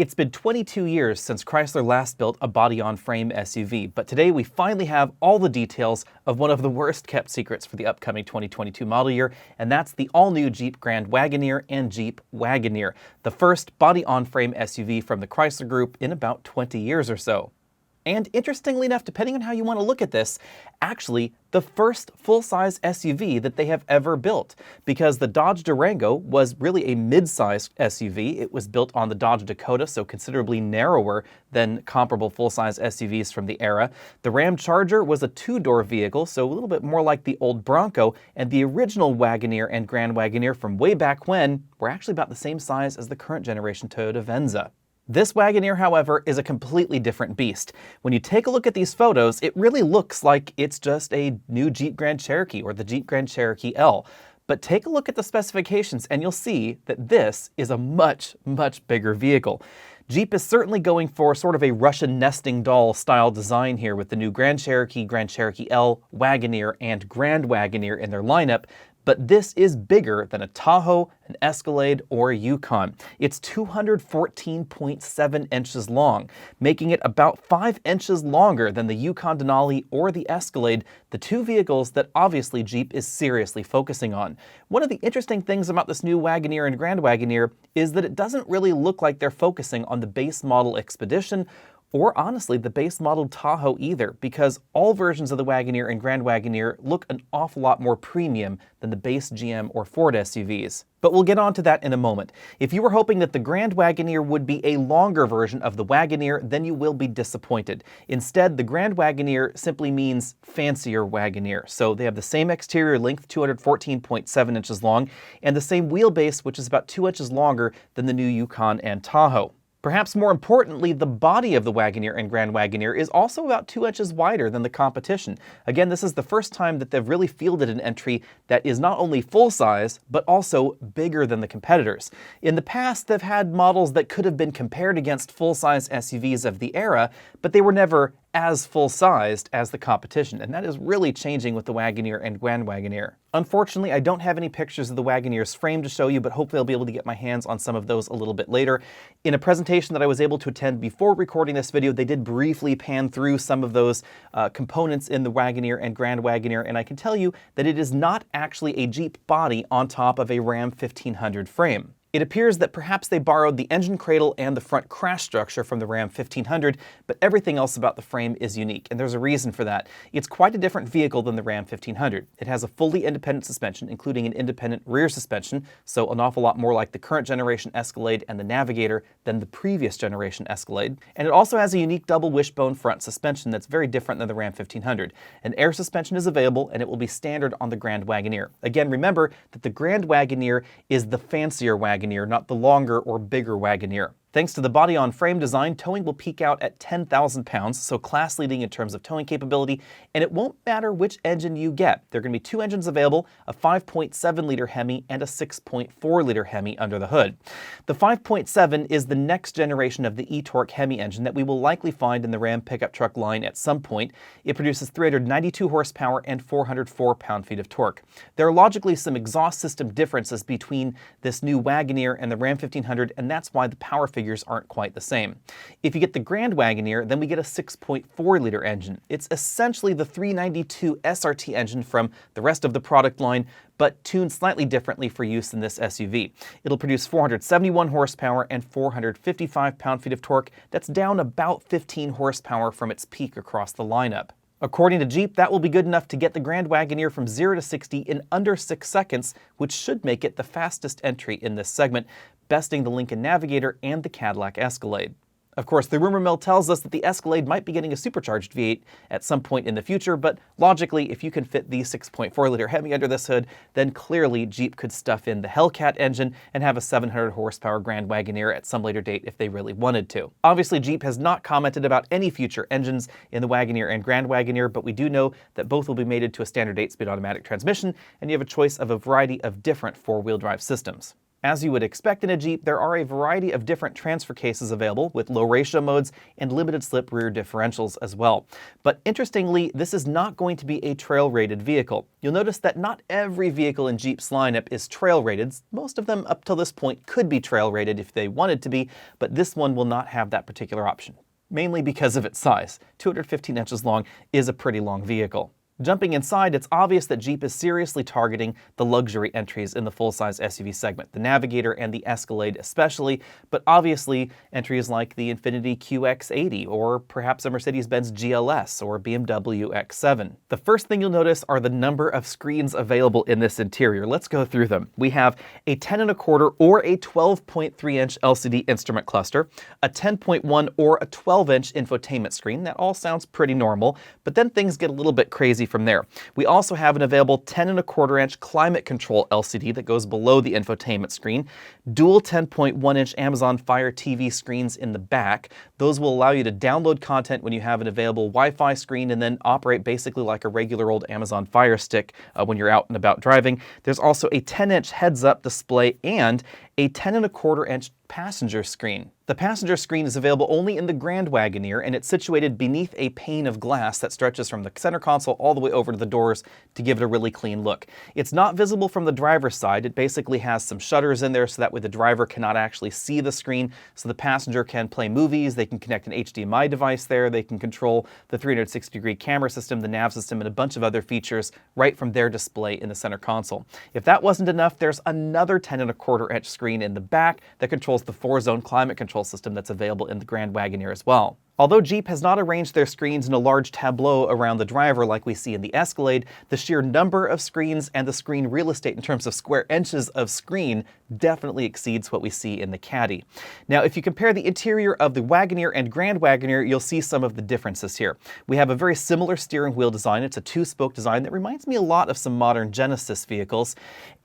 It's been 22 years since Chrysler last built a body-on-frame SUV, but today we finally have all the details of one of the worst-kept secrets for the upcoming 2022 model year, and that's the all-new Jeep Grand Wagoneer and Jeep Wagoneer, the first body-on-frame SUV from the Chrysler Group in about 20 years or so. And interestingly enough, depending on how you want to look at this, actually the first full-size SUV that they have ever built, because the Dodge Durango was really a mid-sized SUV. It was built on the Dodge Dakota, so considerably narrower than comparable full-size SUVs from the era. The Ram Charger was a two-door vehicle, so a little bit more like the old Bronco, and the original Wagoneer and Grand Wagoneer from way back when were actually about the same size as the current generation Toyota Venza. This Wagoneer, however, is a completely different beast. When you take a look at these photos, it really looks like it's just a new Jeep Grand Cherokee or the Jeep Grand Cherokee L. But take a look at the specifications and you'll see that this is a much, much bigger vehicle. Jeep is certainly going for sort of a Russian nesting doll style design here with the new Grand Cherokee L, Wagoneer, and Grand Wagoneer in their lineup. But this is bigger than a Tahoe, an Escalade, or a Yukon. It's 214.7 inches long, making it about 5 inches longer than the Yukon Denali or the Escalade, the two vehicles that obviously Jeep is seriously focusing on. One of the interesting things about this new Wagoneer and Grand Wagoneer is that it doesn't really look like they're focusing on the base model Expedition, or honestly, the base model Tahoe either, because all versions of the Wagoneer and Grand Wagoneer look an awful lot more premium than the base GM or Ford SUVs. But we'll get on to that in a moment. If you were hoping that the Grand Wagoneer would be a longer version of the Wagoneer, then you will be disappointed. Instead, the Grand Wagoneer simply means fancier Wagoneer. So they have the same exterior length, 214.7 inches long, and the same wheelbase, which is about 2 inches longer than the new Yukon and Tahoe. Perhaps more importantly, the body of the Wagoneer and Grand Wagoneer is also about 2 inches wider than the competition. Again, this is the first time that they've really fielded an entry that is not only full-size, but also bigger than the competitors. In the past, they've had models that could have been compared against full-size SUVs of the era, but they were never as full-sized as the competition, and that is really changing with the Wagoneer and Grand Wagoneer. Unfortunately, I don't have any pictures of the Wagoneer's frame to show you, but hopefully I'll be able to get my hands on some of those a little bit later. In a presentation that I was able to attend before recording this video, they did briefly pan through some of those components in the Wagoneer and Grand Wagoneer, and I can tell you that it is not actually a Jeep body on top of a Ram 1500 frame. It appears that perhaps they borrowed the engine cradle and the front crash structure from the Ram 1500, but everything else about the frame is unique, and there's a reason for that. It's quite a different vehicle than the Ram 1500. It has a fully independent suspension, including an independent rear suspension, so an awful lot more like the current generation Escalade and the Navigator than the previous generation Escalade. And it also has a unique double wishbone front suspension that's very different than the Ram 1500. An air suspension is available, and it will be standard on the Grand Wagoneer. Again, remember that the Grand Wagoneer is the fancier Wagoneer, not the longer or bigger Wagoneer. Thanks to the body-on-frame design, towing will peak out at 10,000 pounds, so class-leading in terms of towing capability, and it won't matter which engine you get. There are going to be two engines available, a 5.7-liter Hemi and a 6.4-liter Hemi under the hood. The 5.7 is the next generation of the e-Torque Hemi engine that we will likely find in the Ram pickup truck line at some point. It produces 392 horsepower and 404 pound-feet of torque. There are logically some exhaust system differences between this new Wagoneer and the Ram 1500, and that's why the power figures aren't quite the same. If you get the Grand Wagoneer, then we get a 6.4-liter engine. It's essentially the 392 SRT engine from the rest of the product line, but tuned slightly differently for use in this SUV. It'll produce 471 horsepower and 455 pound-feet of torque. That's down about 15 horsepower from its peak across the lineup. According to Jeep, that will be good enough to get the Grand Wagoneer from 0 to 60 in under 6 seconds, which should make it the fastest entry in this segment, besting the Lincoln Navigator and the Cadillac Escalade. Of course, the rumor mill tells us that the Escalade might be getting a supercharged V8 at some point in the future, but logically, if you can fit the 6.4-liter Hemi under this hood, then clearly Jeep could stuff in the Hellcat engine and have a 700 horsepower Grand Wagoneer at some later date if they really wanted to. Obviously, Jeep has not commented about any future engines in the Wagoneer and Grand Wagoneer, but we do know that both will be mated to a standard 8-speed automatic transmission, and you have a choice of a variety of different four-wheel drive systems. As you would expect in a Jeep, there are a variety of different transfer cases available with low ratio modes and limited slip rear differentials as well. But interestingly, this is not going to be a trail-rated vehicle. You'll notice that not every vehicle in Jeep's lineup is trail-rated. Most of them up till this point could be trail-rated if they wanted to be, but this one will not have that particular option, mainly because of its size. 215 inches long is a pretty long vehicle. Jumping inside, it's obvious that Jeep is seriously targeting the luxury entries in the full-size SUV segment, the Navigator and the Escalade especially, but obviously entries like the Infiniti QX80 or perhaps a Mercedes-Benz GLS or BMW X7. The first thing you'll notice are the number of screens available in this interior. Let's go through them. We have a 10.25 or a 12.3-inch LCD instrument cluster, a 10.1 or a 12-inch infotainment screen. That all sounds pretty normal, but then things get a little bit crazy from there. We also have an available 10.25-inch climate control LCD that goes below the infotainment screen, dual 10.1-inch Amazon Fire TV screens in the back. Those will allow you to download content when you have an available Wi-Fi screen and then operate basically like a regular old Amazon Fire Stick when you're out and about driving. There's also a 10-inch heads-up display and a 10.25-inch passenger screen. The passenger screen is available only in the Grand Wagoneer, and it's situated beneath a pane of glass that stretches from the center console all the way over to the doors to give it a really clean look. It's not visible from the driver's side. It basically has some shutters in there so that way the driver cannot actually see the screen, so the passenger can play movies, they can connect an HDMI device there, they can control the 360-degree camera system, the nav system, and a bunch of other features right from their display in the center console. If that wasn't enough, there's another 10.25-inch screen in the back that controls the 4-zone climate control system that's available in the Grand Wagoneer as well. Although Jeep has not arranged their screens in a large tableau around the driver like we see in the Escalade, the sheer number of screens and the screen real estate in terms of square inches of screen definitely exceeds what we see in the Caddy. Now, if you compare the interior of the Wagoneer and Grand Wagoneer, you'll see some of the differences here. We have a very similar steering wheel design. It's a 2-spoke design that reminds me a lot of some modern Genesis vehicles.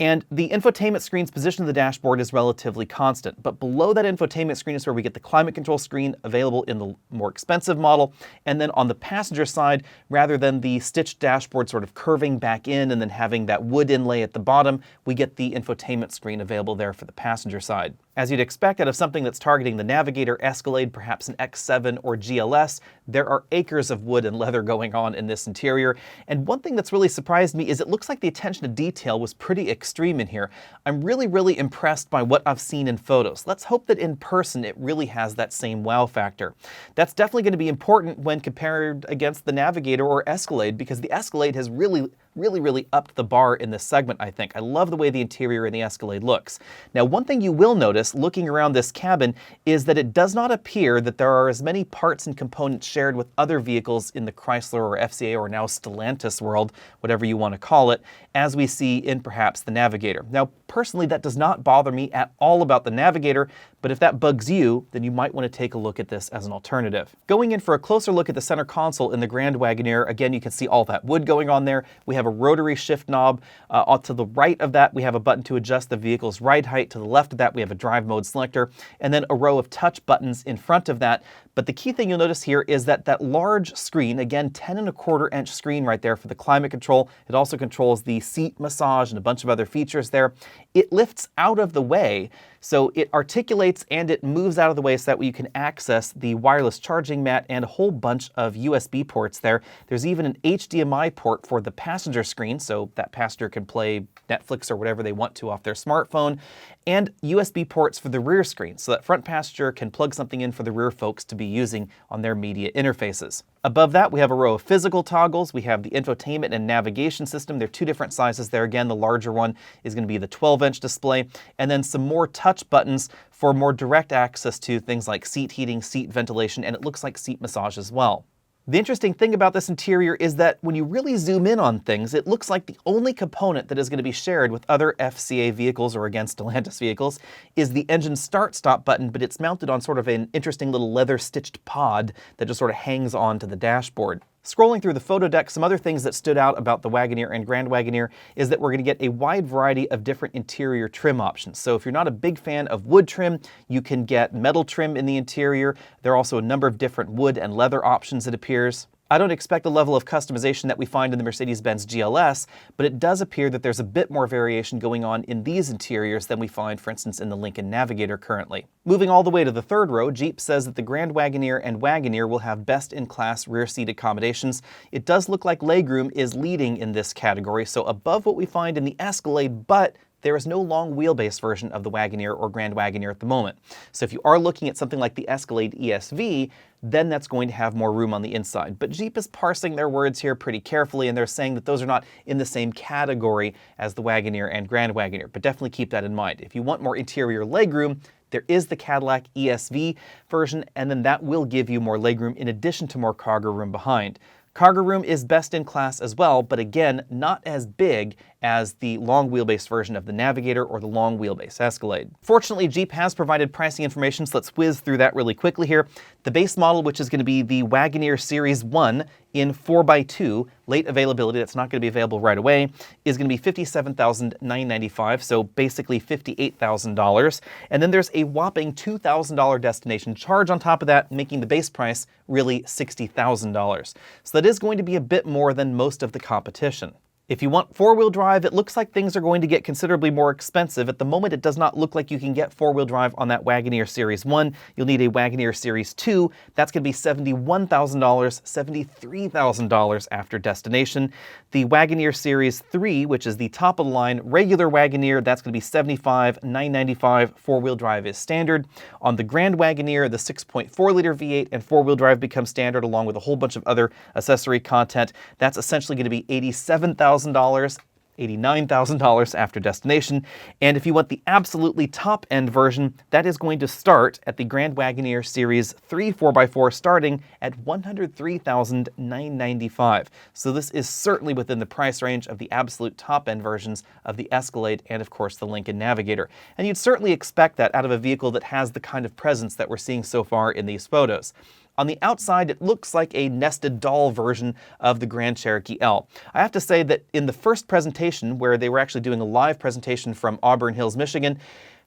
And the infotainment screen's position of the dashboard is relatively constant. But below that infotainment screen is where we get the climate control screen available in the more expensive model. And then on the passenger side, rather than the stitched dashboard sort of curving back in and then having that wood inlay at the bottom, we get the infotainment screen available there for the passenger side. As you'd expect out of something that's targeting the Navigator, Escalade, perhaps an X7 or GLS, there are acres of wood and leather going on in this interior. And one thing that's really surprised me is it looks like the attention to detail was pretty extreme in here. I'm really impressed by what I've seen in photos. Let's hope that in person it really has that same wow factor. That's definitely going to be important when compared against the Navigator or Escalade, because the Escalade has really upped the bar in this segment, I think. I love the way the interior in the Escalade looks. Now, one thing you will notice looking around this cabin is that it does not appear that there are as many parts and components shared with other vehicles in the Chrysler or FCA or now Stellantis world, whatever you want to call it, as we see in perhaps the Navigator. Now, personally, that does not bother me at all about the Navigator, but if that bugs you, then you might want to take a look at this as an alternative. Going in for a closer look at the center console in the Grand Wagoneer, again, you can see all that wood going on there. We have a rotary shift knob. To the right of that, we have a button to adjust the vehicle's ride height. To the left of that, we have a drive mode selector, and then a row of touch buttons in front of that. But the key thing you'll notice here is that large screen, again, 10.25-inch screen right there for the climate control. It also controls the seat massage and a bunch of other features there. It lifts out of the way, so it articulates and it moves out of the way so that way you can access the wireless charging mat and a whole bunch of USB ports there. There's even an HDMI port for the passenger screen, so that passenger can play Netflix or whatever they want to off their smartphone, and USB ports for the rear screen, so that front passenger can plug something in for the rear folks to be using on their media interfaces. Above that, we have a row of physical toggles. We have the infotainment and navigation system. They're two different sizes there. Again, the larger one is going to be the 12-inch display, and then some more touch buttons for more direct access to things like seat heating, seat ventilation, and it looks like seat massage as well. The interesting thing about this interior is that when you really zoom in on things, it looks like the only component that is going to be shared with other FCA vehicles or against Stellantis vehicles is the engine start-stop button, but it's mounted on sort of an interesting little leather-stitched pod that just sort of hangs onto the dashboard. Scrolling through the photo deck, some other things that stood out about the Wagoneer and Grand Wagoneer is that we're going to get a wide variety of different interior trim options. So if you're not a big fan of wood trim, you can get metal trim in the interior. There are also a number of different wood and leather options, it appears. I don't expect the level of customization that we find in the Mercedes-Benz GLS, but it does appear that there's a bit more variation going on in these interiors than we find, for instance, in the Lincoln Navigator currently. Moving all the way to the third row, Jeep says that the Grand Wagoneer and Wagoneer will have best-in-class rear seat accommodations. It does look like legroom is leading in this category, so above what we find in the Escalade, but there is no long wheelbase version of the Wagoneer or Grand Wagoneer at the moment. So if you are looking at something like the Escalade ESV, then that's going to have more room on the inside. But Jeep is parsing their words here pretty carefully, and they're saying that those are not in the same category as the Wagoneer and Grand Wagoneer. But definitely keep that in mind. If you want more interior legroom, there is the Cadillac ESV version, and then that will give you more legroom in addition to more cargo room behind. Cargo room is best in class as well, but again, not as big as the long wheelbase version of the Navigator or the long wheelbase Escalade. Fortunately, Jeep has provided pricing information, so let's whiz through that really quickly here. The base model, which is going to be the Wagoneer Series 1 in 4x2, late availability, that's not going to be available right away, is going to be $57,995, so basically $58,000. And then there's a whopping $2,000 destination charge on top of that, making the base price really $60,000. So that is going to be a bit more than most of the competition. If you want four-wheel drive, it looks like things are going to get considerably more expensive. At the moment, it does not look like you can get four-wheel drive on that Wagoneer Series 1. You'll need a Wagoneer Series 2. That's going to be $71,000, $73,000 after destination. The Wagoneer Series 3, which is the top-of-the-line regular Wagoneer, that's going to be $75,995. Four-wheel drive is standard. On the Grand Wagoneer, the 6.4-liter V8 and four-wheel drive become standard along with a whole bunch of other accessory content. That's essentially going to be $87,000. $89,000 after destination. And if you want the absolutely top-end version, that is going to start at the Grand Wagoneer Series 3 4x4 starting at $103,995. So this is certainly within the price range of the absolute top-end versions of the Escalade and, of course, the Lincoln Navigator. And you'd certainly expect that out of a vehicle that has the kind of presence that we're seeing so far in these photos. On the outside, it looks like a nested doll version of the Grand Cherokee L. I have to say that in the first presentation, where they were actually doing a live presentation from Auburn Hills, Michigan,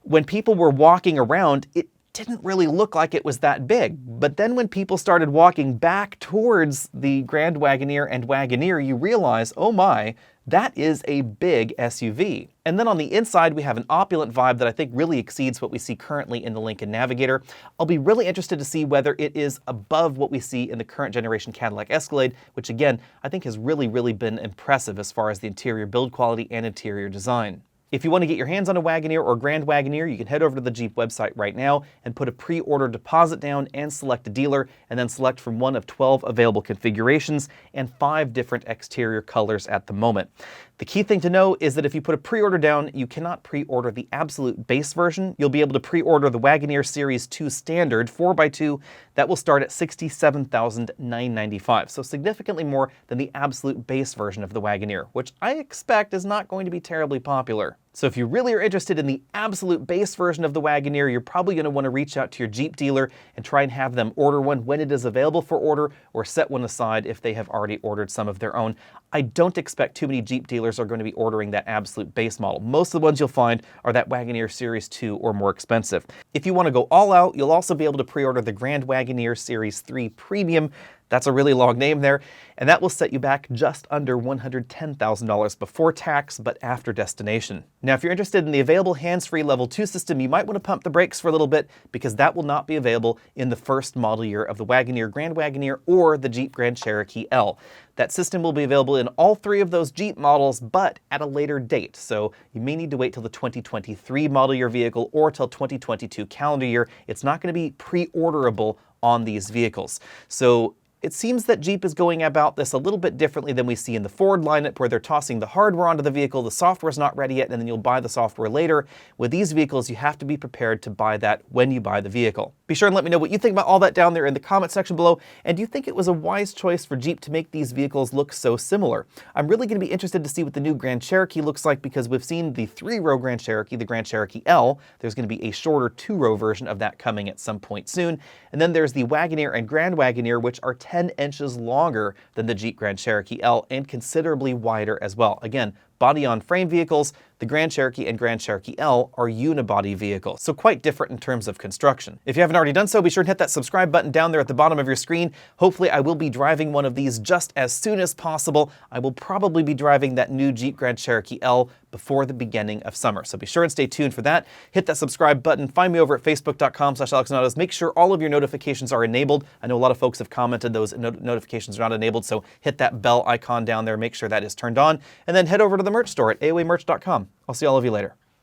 when people were walking around, it didn't really look like it was that big. But then when people started walking back towards the Grand Wagoneer and Wagoneer, you realize, oh my, that is a big SUV. And then on the inside, we have an opulent vibe that I think really exceeds what we see currently in the Lincoln Navigator. I'll be really interested to see whether it is above what we see in the current generation Cadillac Escalade, which again, I think has really been impressive as far as the interior build quality and interior design. If you want to get your hands on a Wagoneer or Grand Wagoneer, you can head over to the Jeep website right now and put a pre-order deposit down and select a dealer, and then select from one of 12 available configurations and 5 different exterior colors at the moment. The key thing to know is that if you put a pre-order down, you cannot pre-order the absolute base version. You'll be able to pre-order the Wagoneer Series 2 Standard 4x2. That will start at $67,995, so significantly more than the absolute base version of the Wagoneer, which I expect is not going to be terribly popular. So if you really are interested in the absolute base version of the Wagoneer, you're probably going to want to reach out to your Jeep dealer and try and have them order one when it is available for order, or set one aside if they have already ordered some of their own. I don't expect too many Jeep dealers are going to be ordering that absolute base model. Most of the ones you'll find are that Wagoneer Series 2 or more expensive. If you want to go all out, you'll also be able to pre-order the Grand Wagoneer Series 3 Premium. That's a really long name there, and that will set you back just under $110,000 before tax, but after destination. Now, if you're interested in the available hands-free Level 2 system, you might want to pump the brakes for a little bit, because that will not be available in the first model year of the Wagoneer, Grand Wagoneer, or the Jeep Grand Cherokee L. That system will be available in all 3 of those Jeep models, but at a later date. So you may need to wait till the 2023 model year vehicle or till 2022 calendar year. It's not going to be pre-orderable on these vehicles. So it seems that Jeep is going about this a little bit differently than we see in the Ford lineup, where they're tossing the hardware onto the vehicle, the software's not ready yet, and then you'll buy the software later. With these vehicles, you have to be prepared to buy that when you buy the vehicle. Be sure and let me know what you think about all that down there in the comment section below, and do you think it was a wise choice for Jeep to make these vehicles look so similar? I'm really going to be interested to see what the new Grand Cherokee looks like, because we've seen the 3-row Grand Cherokee, the Grand Cherokee L. There's going to be a shorter 2-row version of that coming at some point soon. And then there's the Wagoneer and Grand Wagoneer, which are 10 inches longer than the Jeep Grand Cherokee L and considerably wider as well. Again, body-on-frame vehicles, The Grand Cherokee and Grand Cherokee L are unibody vehicles, so quite different in terms of construction. If you haven't already done so, be sure to hit that subscribe button down there at the bottom of your screen. Hopefully I will be driving one of these just as soon as possible. I will probably be driving that new Jeep Grand Cherokee L before the beginning of summer. So be sure and stay tuned for that. Hit that subscribe button. Find me over at facebook.com/AlexNautos. Make sure all of your notifications are enabled. I know a lot of folks have commented those notifications are not enabled, so hit that bell icon down there. Make sure that is turned on. And then head over to the merch store at AOAmerch.com. I'll see all of you later.